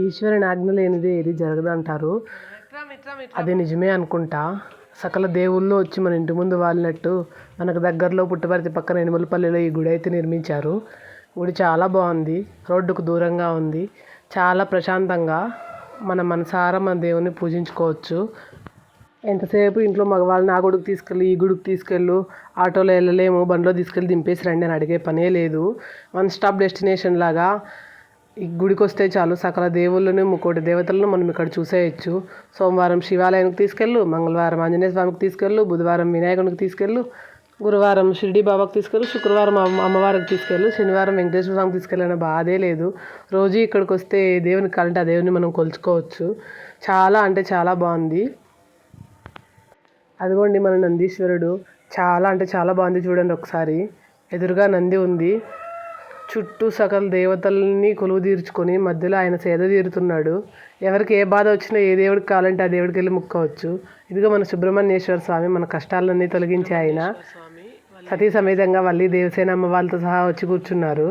ఈశ్వరుని ఆజ్ఞ లేనిదే ఏది జరగదు అంటారు. అది నిజమే అనుకుంటా. సకల దేవుళ్ళు వచ్చి మన ఇంటి ముందు వాలినట్టు మనకు దగ్గరలో పుట్టపర్తి పక్కన ఎనుమలపల్లిలో ఈ గుడి అయితే నిర్మించారు. గుడి చాలా బాగుంది. రోడ్డుకు దూరంగా ఉంది. చాలా ప్రశాంతంగా మన మనసారా మన దేవుని పూజించుకోవచ్చు. ఎంతసేపు ఇంట్లో మగవాళ్ళని ఆ గుడికి తీసుకెళ్ళి ఈ గుడికి తీసుకెళ్ళు, ఆటోలో వెళ్ళలేము, బండిలో తీసుకెళ్ళి దింపేసి రండి అని అడిగే పనే లేదు. వన్ స్టాప్ డెస్టినేషన్ లాగా ఈ గుడికి వస్తే చాలు సకల దేవుళ్ళను, ముక్కోటి దేవతలను మనం ఇక్కడ చూసేయచ్చు. సోమవారం శివాలయానికి తీసుకెళ్ళు, మంగళవారం ఆంజనేయ స్వామికి తీసుకెళ్ళు, బుధవారం వినాయకునికి తీసుకెళ్ళు, గురువారం షిరిడి బాబాకి తీసుకెళ్ళు, శుక్రవారం అమ్మవారికి తీసుకెళ్ళు, శనివారం వెంకటేశ్వర స్వామికి తీసుకెళ్ళిన బాధే లేదు. రోజు ఇక్కడికి వస్తే ఏ దేవునికి కావాలంటే ఆ దేవుని మనం కొలుచుకోవచ్చు. చాలా అంటే చాలా బాగుంది. అదిగోండి మన నందీశ్వరుడు. చాలా అంటే చాలా బాగుంది. చూడండి ఒకసారి. ఎదురుగా నంది ఉంది. చుట్టూ సకల దేవతల్ని కొలువు తీర్చుకొని మధ్యలో ఆయన సేద తీరుతున్నాడు. ఎవరికి ఏ బాధ వచ్చినా ఏ దేవుడికి కావాలంటే ఆ దేవుడికి వెళ్ళి ముక్కోవచ్చు. ఇదిగో మన సుబ్రహ్మణ్యేశ్వర స్వామి మన కష్టాలన్నీ తొలగించే ఆయన. సతీ సమేతంగా వల్లి దేవసేన అమ్మ వాళ్ళతో సహా వచ్చి కూర్చున్నారు.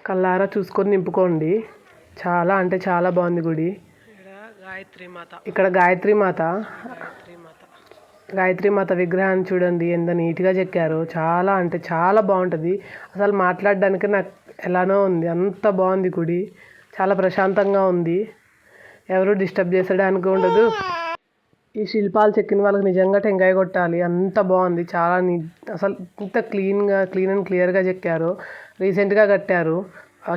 కళ్ళారా చూసుకొని నింపుకోండి. చాలా అంటే చాలా బాగుంది గుడి. ఇక్కడ గాయత్రీమాత విగ్రహాన్ని చూడండి ఎంత నీట్గా చెక్కారో. చాలా అంటే చాలా బాగుంటుంది. అసలు మాట్లాడడానికి నాకు ఎలానో ఉంది, అంత బాగుంది గుడి. చాలా ప్రశాంతంగా ఉంది. ఎవరు డిస్టర్బ్ చేసేయడానికి ఉండదు. ఈ శిల్పాలు చెక్కిన వాళ్ళకి నిజంగా టెంకాయ కొట్టాలి. అంత బాగుంది. చాలా అసలు ఇంత క్లీన్ అండ్ క్లియర్గా చెక్కారు. రీసెంట్గా కట్టారు.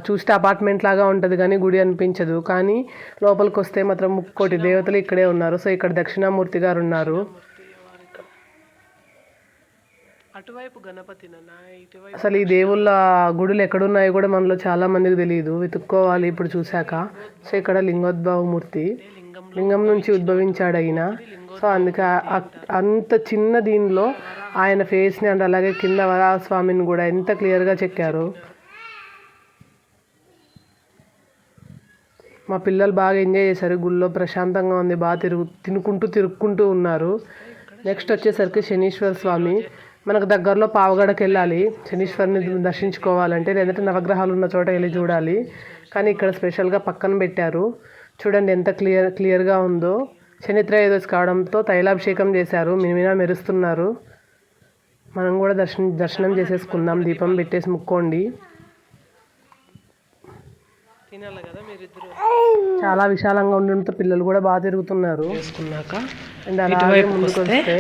చూస్తే అపార్ట్మెంట్ లాగా ఉంటుంది కానీ గుడి అనిపించదు. కానీ లోపలికి వస్తే మాత్రం ముక్కోటి దేవతలు ఇక్కడే ఉన్నారు. సో ఇక్కడ దక్షిణామూర్తి గారు ఉన్నారు. అటువైపు గణపతి. అసలు ఈ దేవుళ్ళ గుడులు ఎక్కడున్నాయో కూడా మనలో చాలా మందికి తెలియదు. వెతుక్కోవాలి ఇప్పుడు చూశాక. సో ఇక్కడ లింగోద్భవమూర్తి, లింగం నుంచి ఉద్భవించాడు ఆయన. సో అందుకే అంత చిన్న దీనిలో ఆయన ఫేస్ని అండ్ అలాగే కింద వరాహస్వామిని కూడా ఎంత క్లియర్గా చెక్కారు. మా పిల్లలు బాగా ఎంజాయ్ చేశారు. గుళ్ళో ప్రశాంతంగా ఉంది. బాగా తిరుక్కుంటూ ఉన్నారు. నెక్స్ట్ వచ్చేసరికి శనీశ్వర స్వామి. మనకు దగ్గరలో పావగడకి వెళ్ళాలి శనీశ్వరుని దర్శించుకోవాలంటే, లేదంటే నవగ్రహాలు ఉన్న చోట వెళ్ళి చూడాలి. కానీ ఇక్కడ స్పెషల్గా పక్కన పెట్టారు. చూడండి ఎంత క్లియర్గా ఉందో. శనిత్రయోదశి కావడంతో తైలాభిషేకం చేశారు. మినిమినా మెరుస్తున్నారు. మనం కూడా దర్శనం చేసేసుకుందాం. దీపం పెట్టేసి ముక్కోండి. చాలా విశాలంగా ఉండడంతో పిల్లలు కూడా బాగా తిరుగుతున్నారు. అండ్ అలాగే ముందుకు వస్తే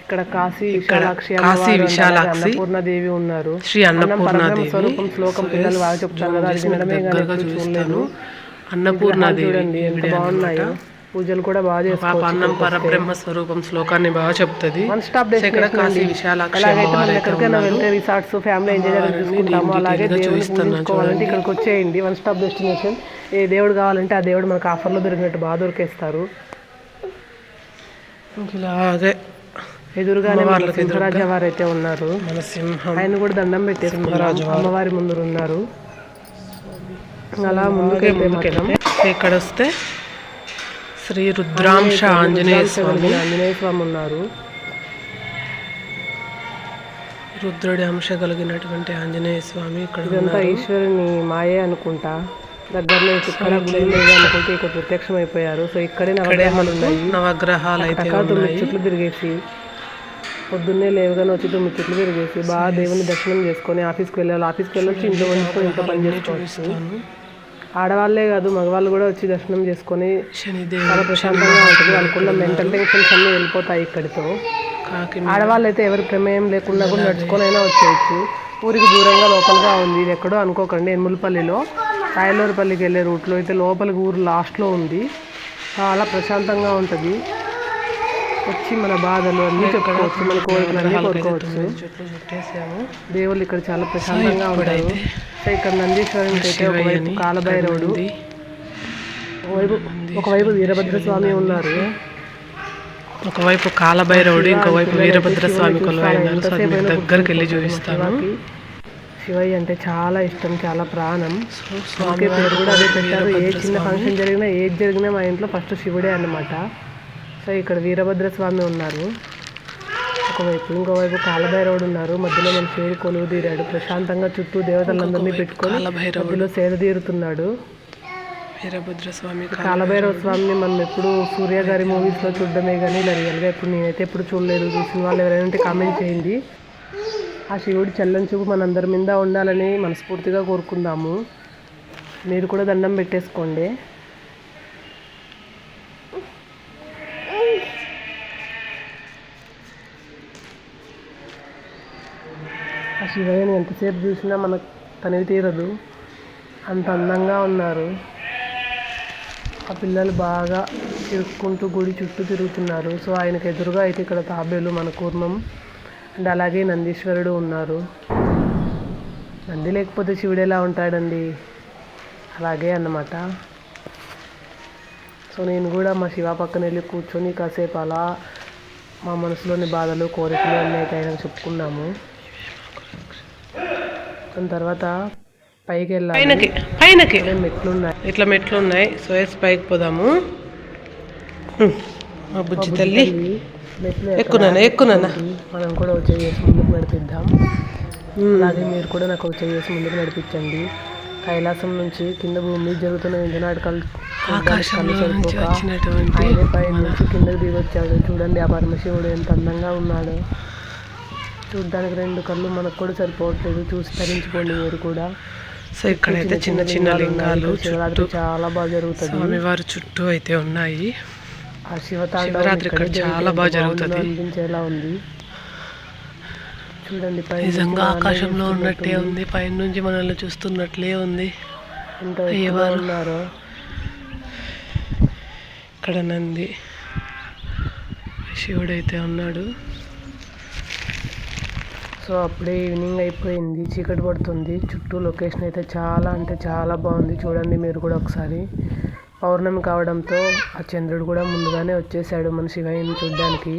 ఇక్కడ కాశీ విశాలాక్షి అన్నపూర్ణదేవి ఉన్నారు. పరబ్రహ్మ స్వరూపం శ్లోకం పిల్లలు బాగా చెప్తారు కదా, అది వినడమే కానీ చూడలేదు. అన్నపూర్ణదేవి చూడండి ఎంత బాగున్నాయో. పూజలు కూడా బాగా చేసుకోవచ్చు. పరబ్రహ్మ స్వరూపం శ్లోకాన్ని బాగా చెప్తుంది. One stop destination. అలాగైతే మనం ఎక్కడికైనా వెళ్తే రిసార్ట్స్ ఫ్యామిలీ ఎంజాయ్ చేయడానికి చూసుకుంటాము. అలాగే దేవుడిని పూజించుకోవాలంటే ఇక్కడికి వచ్చేయండి. One stop destination. ఏ దేవుడు కావాలంటే ఆ దేవుడు మనకు ఆఫర్లో దొరికినట్టు బాగా దొరికేస్తారు. ఇలాగే ఎదురుగానే సింహరాజు వారు అయితే ఉన్నారు. ఆయన కూడా దండం పెట్టేసుకున్నారు. అమ్మవారి ముందు ఉన్నారు. అలా ముందుకైతే మాత్రం ఇక్కడ వస్తే శ్రీ రుద్రాంశ ఆంజనేయ స్వామి ఉన్నారు. రుద్రుడి అంశ కలిగినటువంటి ఆంజనేయ స్వామి ఇక్కడ. ఇదంతా ఈశ్వరుని మాయే అనుకుంటా. దగ్గరలో ఇక్కడ గుడి లేదు అనుకుంటే ఇక్కడ ప్రత్యక్షం అయిపోయారు. సో ఇక్కడే నవగ్రహాలు ఉన్నాయి. నవగ్రహాలు అయితే 9 చుట్లు తిరిగేసి పొద్దున్నే లేవగానే వచ్చి 9 చుట్లు తిరిగేసి బాగా దేవుని దర్శనం చేసుకొని ఆఫీస్కి వెళ్ళొచ్చి ఇంట్లో వండుకొని ఇంట్లో పని చేసుకోవచ్చు. ఆడవాళ్ళే కాదు మగవాళ్ళు కూడా వచ్చి దర్శనం చేసుకొని చాలా ప్రశాంతంగా ఉంటుంది. వాళ్ళకున్న మెంటల్ టెన్షన్స్ అన్నీ వెళ్ళిపోతాయి ఇక్కడితో. ఆడవాళ్ళు అయితే ఎవరి ప్రమేయం లేకుండా కూడా నడుచుకొని అయినా వచ్చేయచ్చు. ఊరికి దూరంగా లోపలగా ఉంది. ఇది ఎక్కడో అనుకోకండి, ఎనుమలపల్లిలో రాయలూరుపల్లికి వెళ్ళే రూట్లో అయితే లోపలికి ఊరు లాస్ట్లో ఉంది. చాలా ప్రశాంతంగా ఉంటుంది. వచ్చి మన బాధలు అన్నీ చెప్పుకోవచ్చు, మన కోరికలు అన్నీ కోరుకోవచ్చు. దేవుళ్ళు ఇక్కడ చాలా ప్రశాంతంగా ఉంటారు. ఇక్కడ నందీశ్వరునికి అయితే ఒకవైపు కాలభైరవుడు, ఒకవైపు వీరభద్ర స్వామి ఉన్నారు. ఒకవైపు కాలభైరవుడు, ఇంకోవైపు వీరభద్ర స్వామి దగ్గరికి వెళ్ళి చూపిస్తాను. శివయ్య అంటే చాలా ఇష్టం, చాలా ప్రాణం. అందుకే పేరు కూడా అదే పెట్టారు. ఏ చిన్న ఫంక్షన్ జరిగినా ఏది జరిగినా మా ఇంట్లో ఫస్ట్ శివుడే అన్నమాట. సో ఇక్కడ వీరభద్ర స్వామి ఉన్నారు ఒకవైపు, ఇంకోవైపు కాలభైరవుడు ఉన్నారు. మధ్యలో మన శివుడు కొలువు తీరాడు. ప్రశాంతంగా చుట్టూ దేవతలందరినీ పెట్టుకొని మధ్యలో సేద తీరుతున్నాడు వీరభద్ర స్వామి. కాలభైరవ స్వామిని మనం ఎప్పుడు సూర్య గారి మూవీస్లో చూడడమే కానీ ఇలా రియల్గా ఎప్పుడు నేనైతే ఎప్పుడు చూడలేదు. చూసిన వాళ్ళు ఎవరైనా కామెంట్ చేయండి. ఆ శివుడి చల్లని చూపు మనందరి మీద ఉండాలని మనస్ఫూర్తిగా కోరుకుందాము. మీరు కూడా దండం పెట్టేసుకోండి. ఆ శివయ్యని ఎంతసేపు చూసినా మనకు తనివి తీరదు, అంత అందంగా ఉన్నారు. ఆ పిల్లలు బాగా తిరుక్కుంటూ గుడి చుట్టూ తిరుగుతున్నారు. సో ఆయనకు ఎదురుగా అయితే ఇక్కడ తాబేలు మన కూర్మం అండ్ అలాగే నందీశ్వరుడు ఉన్నారు. నంది లేకపోతే శివుడు ఎలా ఉంటాడండి, అలాగే అన్నమాట. సో నేను కూడా మా శివ పక్కన వెళ్ళి కూర్చొని కాసేపు అలా మా మనసులోని బాధలు కోరికలు అన్నీ అయితే ఆయనకు చెప్పుకున్నాము. దాని తర్వాత పైకి వెళ్ళాలి. పైనకి మెట్లున్నాయి, ఇట్లా మెట్లున్నాయి. సో పైకి పోదాము. మా బుజ్జి తల్లి ఎక్కున్నానా మనం కూడా ఒక చేసి ముందుకు నడిపిద్దాం. అలాగే మీరు కూడా నాకు ఒక చేసి ముందుకు నడిపించండి. కైలాసం నుంచి కింద భూమి జరుగుతున్న ఇంధనాటకాలు ఆయనే పై నుంచి కిందకు దిగొచ్చాడు. చూడండి ఆ పరమశివుడు ఎంత అందంగా ఉన్నాడు. చూడ్డానికి 2 కళ్ళు మనకు కూడా సరిపోవట్లేదు. చూసి తరించుకోండి మీరు కూడా. సో ఇక్కడైతే చిన్న చిన్న లింగాలు శివరాత్రి చాలా బాగా జరుగుతుంది. స్వామివారి చుట్టూ అయితే ఉన్నాయి. ఆ శివరాత్రి ఇక్కడ చాలా బాగా జరుగుతుంది, అనిపించేలా ఉంది. చూడండి నిజంగా ఆకాశంలో ఉన్నట్టే ఉంది, పైన నుంచి మనల్ని చూస్తున్నట్లే ఉంది. ఉన్నారు ఇక్కడ నంది శివుడైతే ఉన్నాడు. సో అప్పుడే ఈవినింగ్ అయిపోయింది, చీకటి పడుతుంది. చుట్టూ లొకేషన్ అయితే చాలా అంటే చాలా బాగుంది. చూడండి మీరు కూడా ఒకసారి. పౌర్ణమి కావడంతో ఆ చంద్రుడు కూడా ముందుగానే వచ్చేసాడు మన శివయ్యని చూడ్డానికి.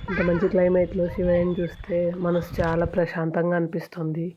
ఇంత మంచి క్లైమేట్లో శివయ్యని చూస్తే మనసు చాలా ప్రశాంతంగా అనిపిస్తుంది.